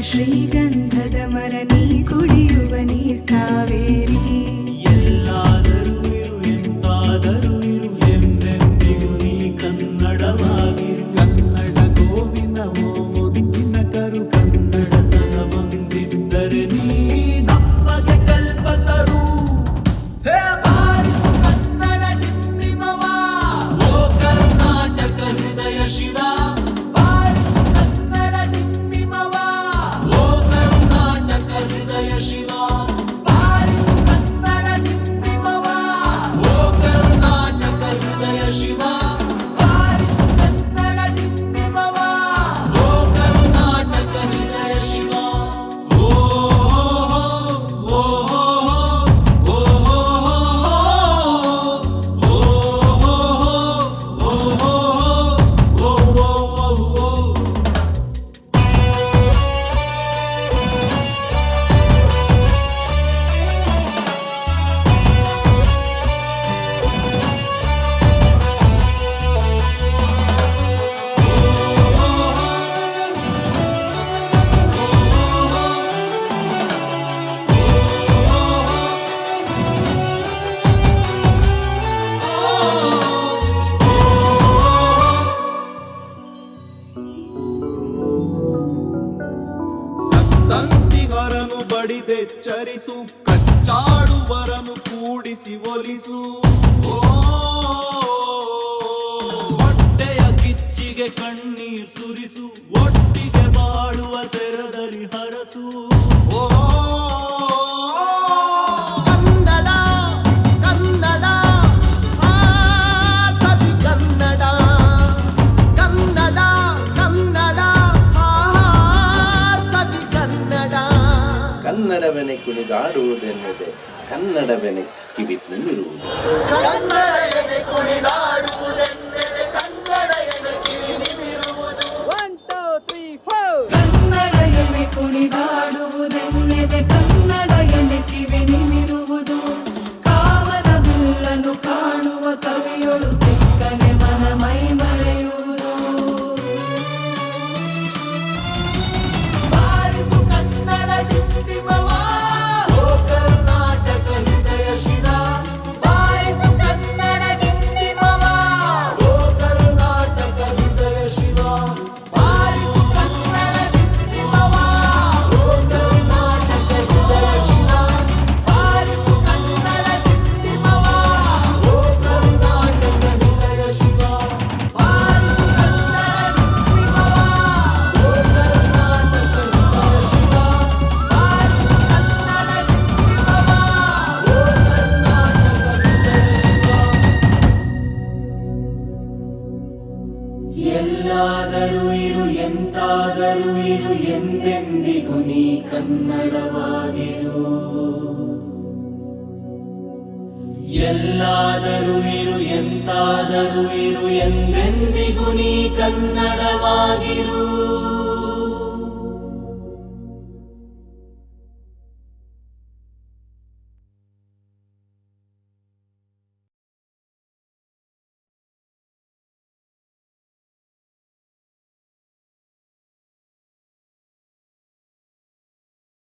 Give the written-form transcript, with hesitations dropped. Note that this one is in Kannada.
ಶ್ರೀಗಂಧದ ಮರ ನೀ ಕುಡಿಯುವ ನೀರ್ ಕಾವೇರಿ. ಎಲ್ಲಾದರೂ ಇರು ಎಂತಾದರೂ ಇರು ಎಂದೆಂದಿಗೂ ನೀ ಕನ್ನಡವಾಗಿರು. ಕನ್ನಡ ಗೋವಿಂದವೋ ಮುದ್ದಿನ ಕರು ಕನ್ನಡತನ ಬಂದಿದ್ದರೆ ನೀ ನಮಗೆ ಕಲ್ಪತರು. ಹೇ ಬಾರಿಸು ಕನ್ನಡ ಡಿಂಡಿಮವ, ಓ ಕರ್ನಾಟಕ ಹೃದಯ ಶಿವ. ಬಾರಿಸು ಕನ್ನಡ ಡಿಂಡಿಮವ, ಓ ಕರ್ನಾಟಕ ಹೃದಯ ಶಿವ. ಬಾರಿಸು ಕನ್ನಡ ಡಿಂಡಿಮವ, ಓ ಕರ್ನಾಟಕ ಹೃದಯ ಶಿವ. ಬಾರಿಸು ಕನ್ನಡ ಡಿಂಡಿಮವ, ಓ ಕರ್ನಾಟಕ ಹೃದಯ ಶಿವ. ಓ ಓ ಓ ಸಂತಂತಿಗರನು ಬಡಿದೆಚ್ಚರಿಸು, ಕಚ್ಚಾಡುವರನು ಕೂಡಿಸಿ ಒಲಿಸು. ಓ ಹೊಟ್ಟೆಯ ಕಿಚ್ಚಿಗೆ ಕಣ್ಣೀರ್ ಸುರಿಸು, ಒಟ್ಟಿಗೆ ಬಾಳುವ ತೆರದಲ್ಲಿ ಹರಸು. ಓ ಕನ್ನಡ ಕನ್ನಡ ಆ ಸವಿ ಕನ್ನಡ. ಕನ್ನಡ ಕನ್ನಡ ಆ ಸವಿ ಕನ್ನಡ. ಕನ್ನಡವೆನೆ ಕುಣಿದಾಡುವುದೆನ್ನದೆ ಕನ್ನಡವೆನೆ ಕಿವಿ ನಿಮಿರುವುದು. ಕನ್ನಡ ಎದೆ ಕುಣಿದಾಡುವುದೆಂದರೆ ಕನ್ನಡ ಎದೆ ಕಿವಿ ನಿಮಿರುವುದು. 1 2 3 4 ಕನ್ನಡ ಎನೆ ಕುಣಿದಾಡುವುದೆನ್ನದೆ ಕನ್ನಡ ಎನೆ ಕಿವಿ ನಿಮಿರುವುದು. ಕಾಮದ ಹುಲ್ಲನ್ನು ಕಾಣುವ ಕವಿಯೊಳು ತೆಕ್ಕನೆ ಮನ ಮೈ ಮರೆಯುವುದು. ಬಾರಿಸು ಕನ್ನಡ ಡಿಂಡಿಮವ, ಓ ಕರ್ನಾಟಕ ಹೃದಯ ಶಿವ. ಬಾರಿಸು ಕನ್ನಡ ಡಿಂಡಿಮವ, ಓ ಕರ್ನಾಟಕ ಹೃದಯ ಶಿವ. ಬಾರಿಸು ಕನ್ನಡ ಡಿಂಡಿಮವ, ಓ ಕರ್ನಾಟಕ ಹೃದಯ ಶಿವ. ಬಾರಿಸು ಕನ್ನಡ ಡಿಂಡಿಮವ, ಓ ಕರ್ನಾಟಕ ಹೃದಯ ಶಿವ. ಬಾರಿಸು ಕನ್ನಡ ಡಿಂಡಿಮವ, ಓ ಕರ್ನಾಟಕ ಹೃದಯ ಶಿವ. ಬಾರಿಸು ಕನ್ನಡ ಡಿಂಡಿಮವ, ಓ ಎಲ್ಲಾದರೂ ಇರು ಎಂತಾದರೂ ಇರು ಎಂದೆಂದಿಗೂ ನೀ ಕನ್ನಡವಾಗಿರು. ಎಲ್ಲಾದರೂ ಇರು ಎಂತಾದರೂ ಇರು ಎಂದೆಂದಿಗೂ ನೀ ಕನ್ನಡವಾಗಿರು.